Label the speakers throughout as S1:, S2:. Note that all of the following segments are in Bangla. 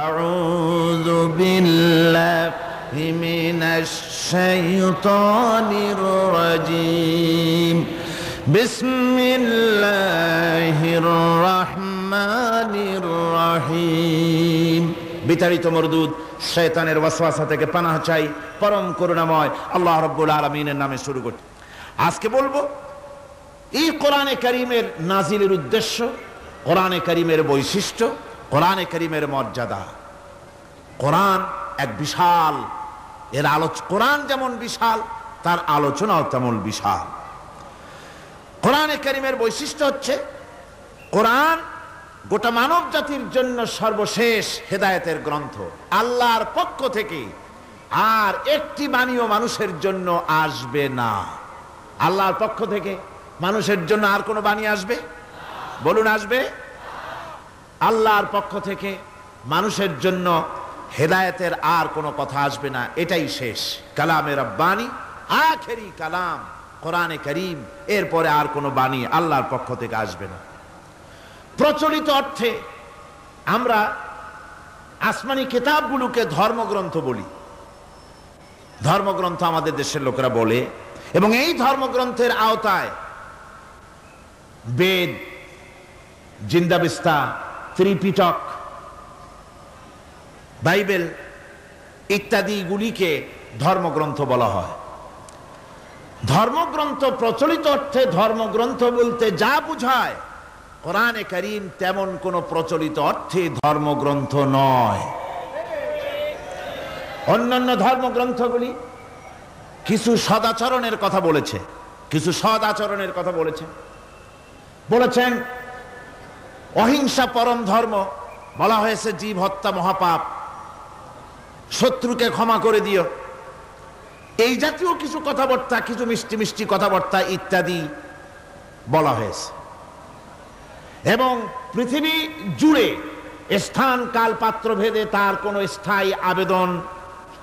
S1: আউযু বিল্লাহি মিনাশ শাইতানির রাজীম। বিসমিল্লাহির রহমানির রহিম। বিতাড়িত মরদুদ শয়তানের ওয়াসওয়াসা থেকে পানাহ চাই পরম করুণাময় আল্লাহ রাব্বুল আলামিনের নামে শুরু করতে। আজকে বলবো এই কোরআনে কারীমের নাজিলের উদ্দেশ্য, কোরআনে কারীমের বৈশিষ্ট্য, কোরআনে কারীমের মর্যাদা। কোরআন এক বিশাল, এর কোরআন যেমন বিশাল তার আলোচনাও তেমন বিশাল। কোরআনে কারীমের বৈশিষ্ট্য হচ্ছে কোরআন গোটা মানব জাতির জন্য সর্বশেষ হেদায়েতের গ্রন্থ আল্লাহর পক্ষ থেকে, আর একটি বাণীও মানুষের জন্য আসবে না। আল্লাহর পক্ষ থেকে মানুষের জন্য আর কোনো বাণী আসবে? বলুন, আসবে? আল্লাহর পক্ষ থেকে মানুষের জন্য হেদায়েতের আর কোনো কথা আসবে না, এটাই শেষ কালামে রব্বানি, আখেরি কালাম কোরআনে কারীম। এরপরে আর কোনো বাণী আল্লাহর পক্ষ থেকে আসবে না। প্রচলিত অর্থে আমরা আসমানি কিতাবগুলোকে ধর্মগ্রন্থ বলি, ধর্মগ্রন্থ আমাদের দেশের লোকেরা বলে, এবং এই ধর্মগ্রন্থের আওতায় বেদ, জিন্দাবিস্তা, ত্রিপিটক, বাইবেল ইত্যাদিগুলিকে ধর্মগ্রন্থ বলা হয়। ধর্মগ্রন্থ প্রচলিত অর্থে ধর্মগ্রন্থ বলতে যা বুঝায়, কোরআনে কারীম তেমন কোন প্রচলিত অর্থে ধর্মগ্রন্থ নয়। অন্যান্য ধর্মগ্রন্থগুলি কিছু সদাচরণের কথা বলেছে, কিছু সদাচরণের কথা বলেছেন অহিংসা পরম ধর্ম, বলা হয়েছে জীব হত্যা মহাপাপ, শত্রুকে ক্ষমা করে দিও, এই জাতীয় কিছু কথাবার্তা, কিছু মিষ্টি মিষ্টি কথাবার্তা ইত্যাদি বলা হয়েছে। এবং পৃথিবী জুড়ে স্থান কাল পাত্র ভেদে তার কোনো স্থায়ী আবেদন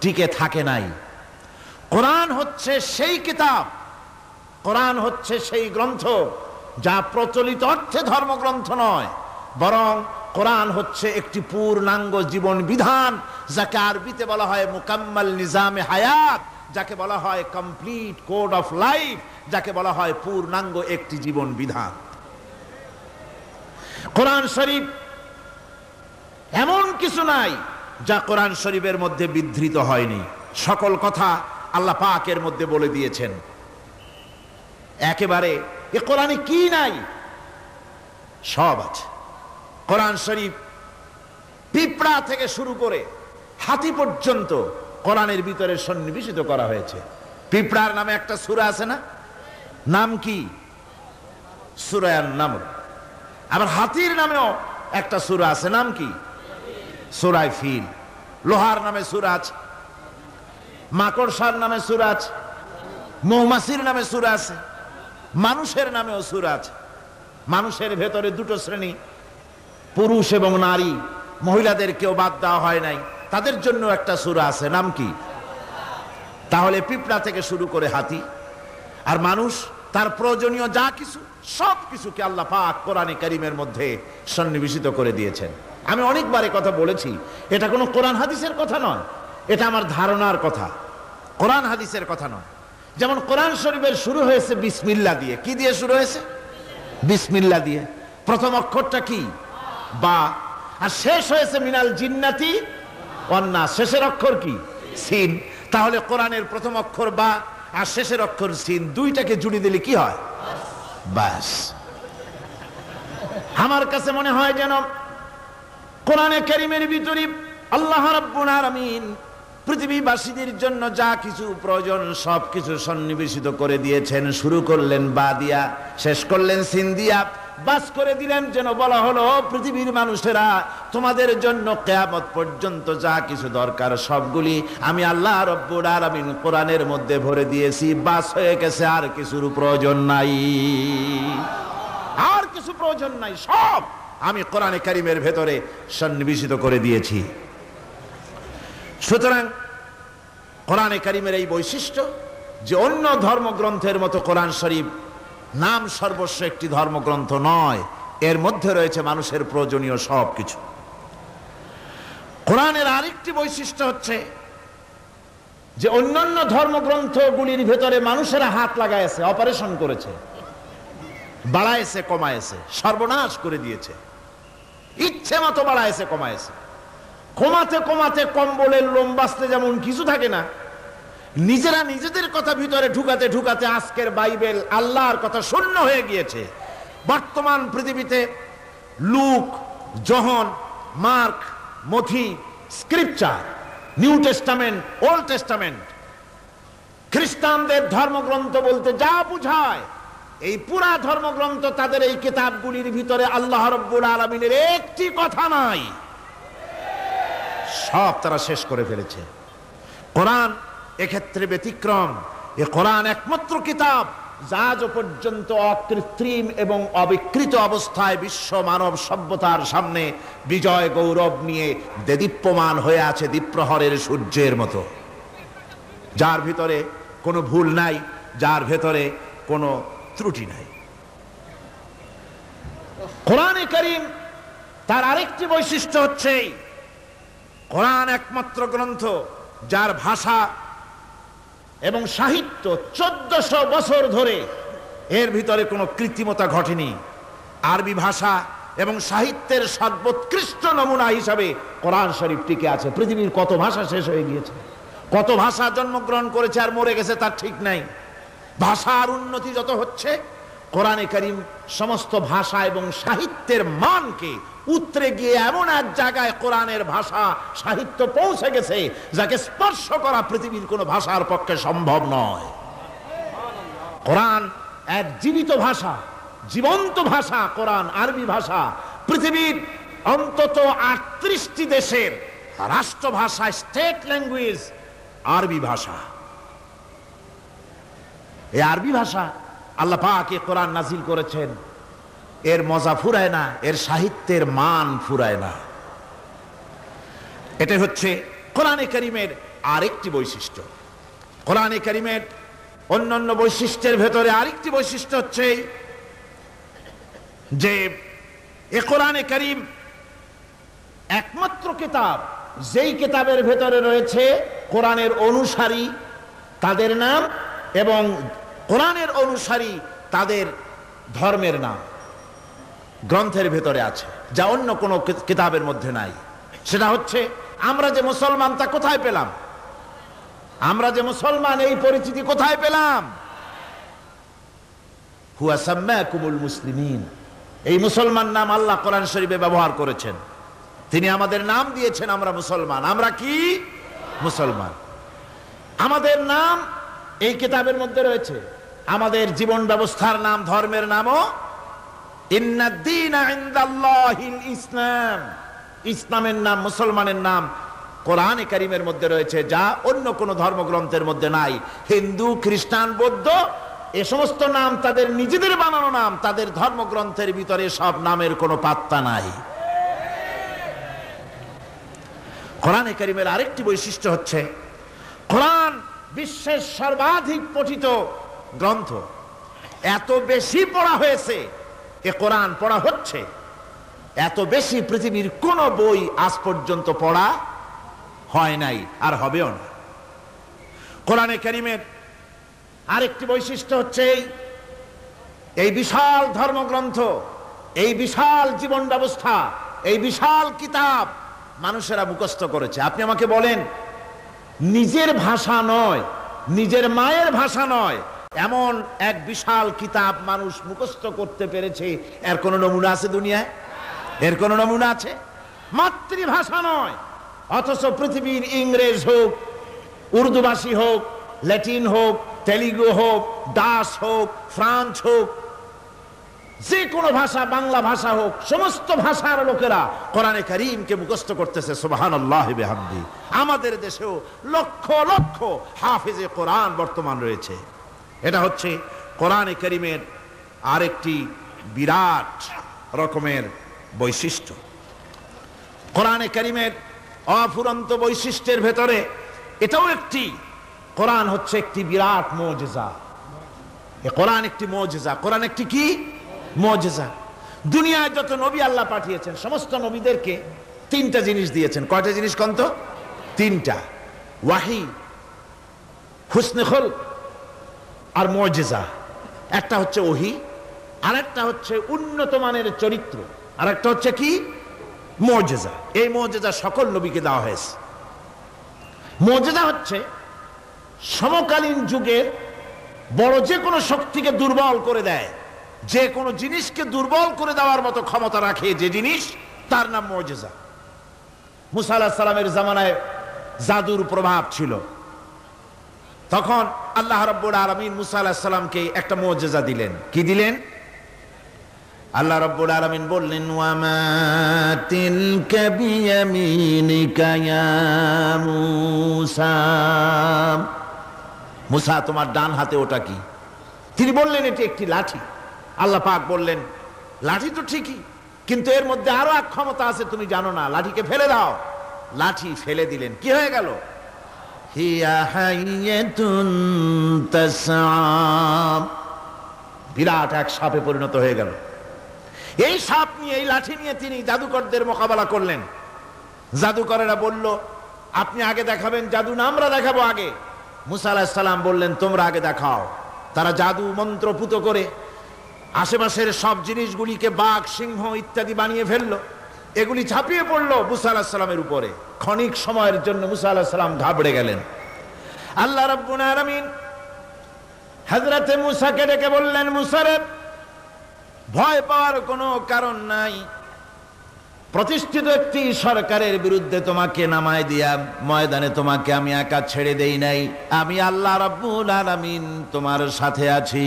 S1: টিকে থাকে নাই। কোরআন হচ্ছে সেই কিতাব, কোরআন হচ্ছে সেই গ্রন্থ যা প্রচলিত অর্থে ধর্মগ্রন্থ নয়, বরং কোরআন হচ্ছে একটি পূর্ণাঙ্গ জীবন বিধান, যাকে আরবিতে বলা হয় মুকাম্মাল নিজামে হায়াত, যাকে বলা হয় কমপ্লিট কোড অফ লাইফ, যাকে বলা হয় পূর্ণাঙ্গ একটি জীবন বিধান। কোরআন শরীফ এমন কিছু নাই যা কোরআন শরীফের মধ্যে বিধৃত হয়নি। সকল কথা আল্লাহ পাকের মধ্যে বলে দিয়েছেন একেবারে। এ কোরআনে কি নাই? সব আছে। কোরআন শরীফ পিঁপড়া থেকে শুরু করে হাতি পর্যন্ত কোরআনের ভিতরে সন্নিবেশিত করা হয়েছে। পিঁপড়ার নামে একটা সূরা আছে না? নাম কি? সূরা আন-নামল। আবার হাতির নামেও একটা সূরা আছে, নাম কি? সূরা ফিল। লোহার নামে সূরা আছে, মাকড়সার নামে সূরা আছে, মৌমাছির নামে সূরা আছে, মানুষের নামেও সূরা আছে। মানুষের ভেতরে দুটো শ্রেণী, পুরুষ এবং নারী, মহিলাদের কেউ বাদ দেওয়া হয় নাই, তাদের জন্য একটা সূরা আছে, নাম কি? তাহলে পিঁপড়া থেকে শুরু করে হাতি আর মানুষ, তার প্রয়োজনীয় যা কিছু সব কিছুকে আল্লাহ পাক কোরআনে কারীমের মধ্যে সন্নিবেশিত করে দিয়েছেন। আমি অনেকবার এই কথা বলেছি, এটা কোনো কোরআন হাদিসের কথা নয়, এটা আমার ধারণার কথা, কোরআন হাদিসের কথা নয়। যেমন কোরআন শরীফের শুরু হয়েছে বিসমিল্লাহ দিয়ে। কি দিয়ে শুরু হয়েছে? বিসমিল্লাহ দিয়ে। প্রথম অক্ষরটা কি? বা। আর শেষ হয়েছে মিনাল জিন্নাতি ওয়ান নাস, শেষের অক্ষর কি? সিন। তাহলে কোরআনের প্রথম অক্ষর বা আর শেষের অক্ষর সিন, দুইটাকে জুড়ে দিলে কি হয়? বাস। আমার কাছে মনে হয় যেন কোরআনে কারীমের ভিতরে আল্লাহ রাব্বুল আলামিন পৃথিবীবাসীদের জন্য যা কিছু প্রয়োজন সব কিছু সন্নিবেশিত করে দিয়েছেন। শুরু করলেন বা দিয়া, শেষ করলেন সিন দিয়া, বাস করে দিলেন যেন বলা হলো পৃথিবীর মানুষেরা, তোমাদের জন্য কিয়ামত পর্যন্ত যা কিছু দরকার সবগুলি আমি আল্লাহ রাব্বুল আলামিন কোরআনের মধ্যে ভরে দিয়েছি। বাস হয়ে গেছে, আর কিছুর প্রয়োজন নাই, আর কিছু প্রয়োজন নাই, সব আমি কোরআনে কারীমের ভেতরে সন্নিবেশিত করে দিয়েছি। সুতরাং কোরআনে কারীমের এই বৈশিষ্ট্য যে অন্য ধর্মগ্রন্থের মতো কোরআন শরীফ নাম সর্বস্ব একটি ধর্মগ্রন্থ নয়, এর মধ্যে রয়েছে মানুষের প্রয়োজনীয় সব কিছু। কোরআনের আরেকটি বৈশিষ্ট্য হচ্ছে যে অন্যান্য ধর্মগ্রন্থগুলির ভেতরে মানুষেরা হাত লাগাইছে, অপারেশন করেছে, বাড়াইছে কমাইছে, সর্বনাশ করে দিয়েছে, ইচ্ছে মতো বাড়াইছে কমাইছে। কমাতে কমাতে কম্বলের লোম বাঁচতে যেমন কিছু থাকে না, নিজেরা নিজেদের কথা ভিতরে ঢুকাতে ঢুকাতে আজকের বাইবেল আল্লাহর কথা শূন্য হয়ে গিয়েছে। বর্তমান পৃথিবীতে লুক, জন, মার্ক, মথি, scripture, New Testament, Old Testament, খ্রিস্টানদের ধর্মগ্রন্থ বলতে যা বুঝায়, এই পুরা ধর্মগ্রন্থ তাদের এই কিতাবগুলির ভিতরে আল্লাহ রাব্বুল আলামিনের একটি কথা নাই, সব তারা শেষ করে ফেলেছে। কোরআন এক্ষেত্রে ব্যতিক্রম। এ কোরআন একমাত্র কিতাব যা আজ পর্যন্ত অকৃত্রিম এবং অবিকৃত অবস্থায় বিশ্ব মানব সভ্যতার সামনে বিজয় গৌরব নিয়ে দেদীপ্যমান হয়ে আছে দ্বীপ্রহরের সূর্যের মতো, যার ভিতরে কোনো ভুল নাই, যার ভেতরে কোনো ত্রুটি নাই। কোরআনে কারীম তার আরেকটি বৈশিষ্ট্য হচ্ছে কোরআন একমাত্র গ্রন্থ যার ভাষা এবং সাহিত্য 1400 বছর ধরে এর ভিতরে কোনো কৃত্রিমতা ঘটেনি। আরবি ভাষা এবং সাহিত্যের সর্বোৎকৃষ্ট নমুনা হিসাবে কোরআন শরীফ টিকে আছে। পৃথিবীর কত ভাষা শেষ হয়ে গিয়েছে, কত ভাষা জন্মগ্রহণ করেছে আর মরে গেছে তার ঠিক নাই। ভাষার উন্নতি যত হচ্ছে, কোরআনে কারীম সমস্ত ভাষা এবং সাহিত্যের মানকে উতরে গিয়ে এমন এক জায়গায় কোরআনের ভাষা সাহিত্য পৌঁছে গেছে যাকে স্পর্শ করা পৃথিবীর কোনো ভাষার পক্ষে সম্ভব নয়। কোরআন এক জীবিত ভাষা, জীবন্ত ভাষা। কোরআন আরবি ভাষা, পৃথিবীর অন্তত 38টি দেশের রাষ্ট্রভাষা, স্টেট ল্যাঙ্গুয়েজ আরবি ভাষা। এই আরবি ভাষা আল্লাহ পাক এই কোরআন নাজিল করেছেন, এর মজা ফুরায় না, এর সাহিত্যের মান ফুরায় না। এটা হচ্ছে কোরআনে কারীমের আরেকটি বৈশিষ্ট্য। কোরআনে কারীমের অন্যান্য বৈশিষ্ট্যের ভেতরে আরেকটি বৈশিষ্ট্য হচ্ছে যে এ কোরআনে কারীম একমাত্র কিতাব যেই কিতাবের ভেতরে রয়েছে কোরআনের অনুসারী তাদের নাম এবং কোরআনের অনুসারী তাদের ধর্মের নাম গ্রন্থের ভেতরে আছে, যা অন্য কোনো কিতাবের মধ্যে নাই। সেটা হচ্ছে আমরা যে মুসলমান তা কোথায় পেলাম? আমরা যে মুসলমান এই পরিচিতি কোথায় পেলাম? হুয়া সাম্মাকুমুল মুসলিমিন, এই মুসলমান নাম আল্লাহ কোরআন শরীফে ব্যবহার করেছেন। তিনি আমাদের নাম দিয়েছেন, আমরা মুসলমান। আমরা কি মুসলমান? আমাদের নাম এই কিতাবের মধ্যে রয়েছে। আমাদের জীবন ব্যবস্থার নাম, ধর্মের নামও ইন্নাদ-দীনা ইনদাল্লাহিল ইসলাম, ইসলামের নাম, মুসলমানের নাম কোরআনে কারীমের মধ্যে রয়েছে, যা অন্য কোনো ধর্মগ্রন্থের মধ্যে নাই। হিন্দু, খ্রিস্টান, বৌদ্ধ এ সমস্ত নাম তাদের নিজেদের বানানো নাম, তাদের ধর্মগ্রন্থের ভিতরে সব নামের কোনো পাত্তা নাই। কোরআনে কারীমের আরেকটি বৈশিষ্ট্য হচ্ছে কোরআন বিশ্বের সর্বাধিক পঠিত গ্রন্থ। এত বেশি পড়া হয়েছে, এ কোরআন পড়া হচ্ছে, এত বেশি পৃথিবীর কোন বই আজ পর্যন্ত পড়া হয় নাই আর হবেও না। কোরআনে কারীমের আরেকটি বৈশিষ্ট্য হচ্ছে এই বিশাল ধর্মগ্রন্থ, এই বিশাল জীবন ব্যবস্থা, এই বিশাল কিতাব মানুষেরা মুখস্থ করেছে। আপনি আমাকে বলেন, নিজের ভাষা নয়, নিজের মায়ের ভাষা নয়, এমন এক বিশাল কিতাব মানুষ মুখস্থ করতে পেরেছে, এর কোন নমুনা আছে দুনিয়ায়? এর কোন নমুনা আছে? মাতৃভাষা নয়, অথচ পৃথিবীর ইংরেজ হোক, উর্দুভাষী হোক, ল্যাটিন হোক, তেলুগু হোক, ডাচ হোক, ফ্রান্স হোক, যে কোনো ভাষা, বাংলা ভাষা হোক, সমস্ত ভাষার লোকেরা কোরআনে কারীমকে মুখস্থ করতেছে। সুবহানাল্লাহ বিহামদি। আমাদের দেশেও লক্ষ লক্ষ হাফেজে কোরআন বর্তমান রয়েছে। এটা হচ্ছে কোরআনে কারীমের আরেকটি বিরাট রকমের বৈশিষ্ট্য। কোরআনে কারীমের অফুরন্ত বৈশিষ্ট্যের ভেতরে এটাও একটি, কোরআন হচ্ছে একটি বিরাট মুজিজা। এ কোরআন একটি মুজিজা। কোরআন একটি কি? মুজিজা। দুনিয়ায় যত নবী আল্লাহ পাঠিয়েছেন, সমস্ত নবীদেরকে তিনটা জিনিস দিয়েছেন। কয়টা জিনিস কোন তো? তিনটা। ওয়াহি, হুসনে খুলক আর মুজিজা। একটা হচ্ছে ওহী, আরেকটা হচ্ছে উন্নত মানের চরিত্র, আরেকটা হচ্ছে কি? মুজিজা। এই মুজিজা সকল নবীকে দেওয়া হয়েছে। মুজিজা হচ্ছে সমকালীন যুগের বড় যে কোনো শক্তিকে দুর্বল করে দেয়, যে কোনো জিনিসকে দুর্বল করে দেওয়ার মতো ক্ষমতা রাখে যে জিনিস, তার নাম মুজিজা। মুসা আলাইহিস সালামের জামানায় জাদুর প্রভাব ছিল। তখন আল্লাহ রাব্বুল আলামিন মুসা আলাইহিস সালামকে একটা মুজিজা দিলেন। কি দিলেন? আল্লাহ রাব্বুল আলামিন বললেন, ওয়া মা তিলকা বিয়ামিনিকা ইয়া মুসা। মুসা, তোমার ডান হাতে ওটা কি? তিনি বললেন, এটি একটি লাঠি। আল্লাহ পাক বললেন, লাঠি তো ঠিকই, কিন্তু এর মধ্যে আরো এক ক্ষমতা আছে, তুমি জানো না, লাঠিকে ফেলে দাও। লাঠি ফেলে দিলেন, কি হয়ে গেল? হিয়া হাইয়াতুন তাসআ, বিরাট এক সাপে পরিণত হয়ে গেল। এই সাপ নিয়ে, এই লাঠি নিয়ে তিনি জাদুকরদের মোকাবেলা করলেন। জাদুকরেরা বলল, আপনি আগে দেখাবেন জাদু না আমরা দেখাবো আগে? মুসা আলাইহিস সালাম বললেন, তোমরা আগে দেখাও। তারা জাদু মন্ত্র পুত করে আশেপাশের সব জিনিসগুলিকে বাঘ, সিংহ ইত্যাদি বানিয়ে ফেললো। এগুলি ঝাঁপিয়ে পড়লো মুসা আলাইহিস সালামের উপরে। ক্ষণিক সময়ের জন্য মুসা আলাইহিস সালাম ঘাবড়ে গেলেন। আল্লাহ রাব্বুল আলামিন হযরতে মুসাকে ডেকে বললেন, মুসা রে, ভয় পাওয়ার কোনো কারণ নাই। প্রতিষ্ঠিত একটি সরকারের বিরুদ্ধে তোমাকে নামায় দিয়া ময়দানে তোমাকে আমি একা ছেড়ে দেই নাই। আমি আল্লাহ রাব্বুল আলামিন তোমার সাথে আছি।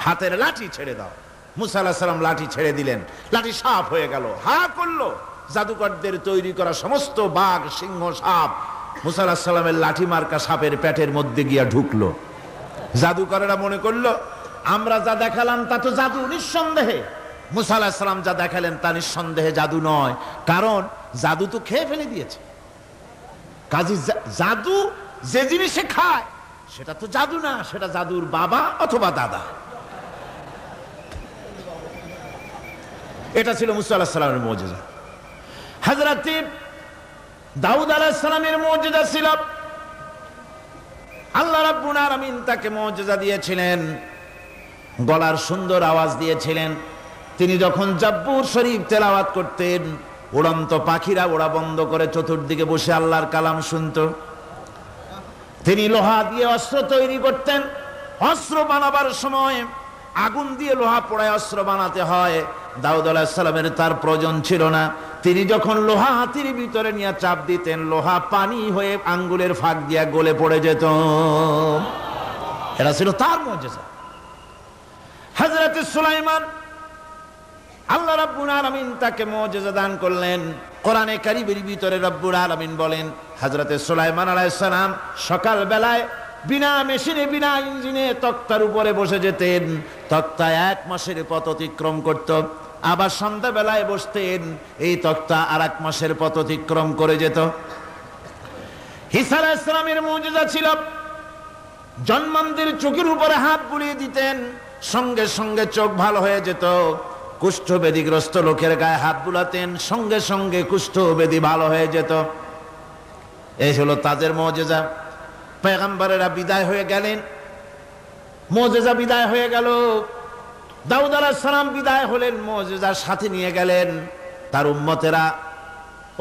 S1: হাতের লাঠি ছেড়ে দাও। মুসা আলাইহিস সালাম লাঠি ছেড়ে দিলেন। লাঠি সাপ হয়ে গেল। হা করলো। জাদুকরদের তৈরি করা সমস্ত বাঘ, সিংহ, সাপ মুসা আলাইহিস সালামের লাঠি মার্কা সাপের পেটের মধ্যে গিয়া ঢুকলো। জাদুকরেরা মনে করলো, আমরা যা দেখালাম তা তো জাদু। নিঃসন্দেহে মুসা আলাইহিস সালাম যা দেখালেন তা নিঃসন্দেহে জাদু নয়, কারণ জাদু তো খেয়ে ফেলে দিয়েছে। কাজী জাদু যে জিনিসে খায় সেটা তো জাদু না, সেটা জাদুর বাবা অথবা দাদা। এটা ছিল মুসা আলাইহিস সালামের মুজিজা। হযরত দাউদ আলাইহিস সালামের মুজিজা ছিল, আল্লাহ রাব্বুল আলামিন তাকে মুজিজা দিয়েছিলেন, গলার সুন্দর আওয়াজ দিয়েছিলেন। তিনি যখন জাব্বুর শরীফ তেলাওয়াত করতেন, উড়ন্ত পাখিরা ওড়া বন্ধ করে চতুর্দিকে বসে আল্লাহর কালাম শুনত। তিনি লোহা দিয়ে অস্ত্র তৈরি করতেন। অস্ত্র বানাবার সময় আগুন দিয়ে লোহা পোড়ায় অস্ত্র বানাতে হয়। দাউদ আলাইহিস সালামের তার প্রয়োজন ছিল না। তিনি যখন লোহা হাতির ভিতরে নিয়ে চাপ দিতেন, লোহা পানি হয়ে আঙ্গুলের ফাঁক দিয়ে গলে পড়ে যেত। এটা ছিল তার মুজিজা। হযরত সুলাইমান, আল্লাহ রাব্বুল আলামিন তাকে মুজিজা দান করলেন। কোরআনে কারীমের ভিতরে রব্বুল আলামিন বলেন, হযরত সুলাইমান আলাইহিস সালাম সকাল বেলায় বিনা মেশিনে, বিনা ইঞ্জিনে তক্তার উপরে বসে যেতেন। তক্তা 1 মাসের পথ অতিক্রম করত। আবার সন্ধ্যা বেলায় বসতেন, এই তক্তা আর 1 মাসের পথ অতিক্রম করে যেত। ঈসা আলাইহিস সালামের মুজিজা ছিল, জন্মান্ধের চোখের উপরে হাত বুলিয়ে দিতেন, সঙ্গে সঙ্গে চোখ ভালো হয়ে যেত। কুষ্ঠব্যাধিগ্রস্ত লোকের গায়ে হাত বুলাতেন, সঙ্গে সঙ্গে কুষ্ঠব্যাধি ভালো হয়ে যেত। এই হলো তাদের মুজিজা। পয়গম্বরেরা বিদায় হয়ে গেলেন, মুজিজা বিদায় হয়ে গেল। দাউদ আলাইহিস সালাম বিদায় হলেন, মুজিজার সাথে নিয়ে গেলেন। তার উম্মতেরা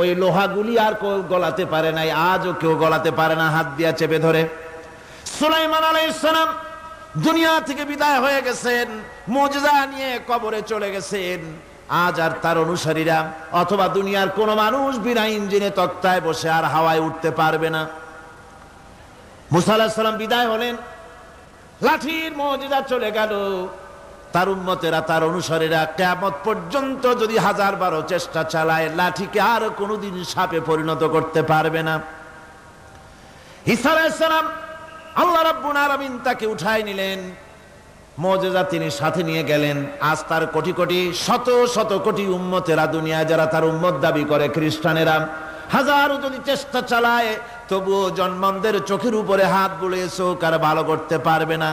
S1: ওই লোহাগুলি আর কেউ গলাতে পারে নাই, আজও কেউ গলাতে পারে না, হাত দিয়া চেপে ধরে। সুলাইমান আলাইহিস সালাম দুনিয়া থেকে বিদায় হয়ে গেছেন, মুজিজা নিয়ে কবরে চলে গেছেন। আজ আর তার অনুসারীরা অথবা দুনিয়ার কোন মানুষ বিনা ইঞ্জিনে তক্তায় বসে আর হাওয়ায় উঠতে পারবে না। মুসা আলাইহিস সালাম বিদায় হলেন, লাঠির মুজিজা চলে গেল। তার উম্মতেরা, তার অনুসারীরা কিয়ামত পর্যন্ত যদি 1000 চেষ্টা চালায়, লাঠিকে আর কোনোদিন সাপে পরিণত করতে পারবে না। ঈসা আলাইহিস সালাম, আল্লাহ রাব্বুল আলামিন তাকে উঠায় নিলেন, মুজিজা তিনি সাথে নিয়ে গেলেন। আজ তার কোটি কোটি, শত শত কোটি উম্মতেরা, দুনিয়ায় যারা তার উম্মত দাবি করে, খ্রিস্টানেরা, হাজারো যদি চেষ্টা চালায়, তবুও জন্মান্ধের চোখের উপরে হাত বুলিয়ে চোখ আর ভালো করতে পারবে না।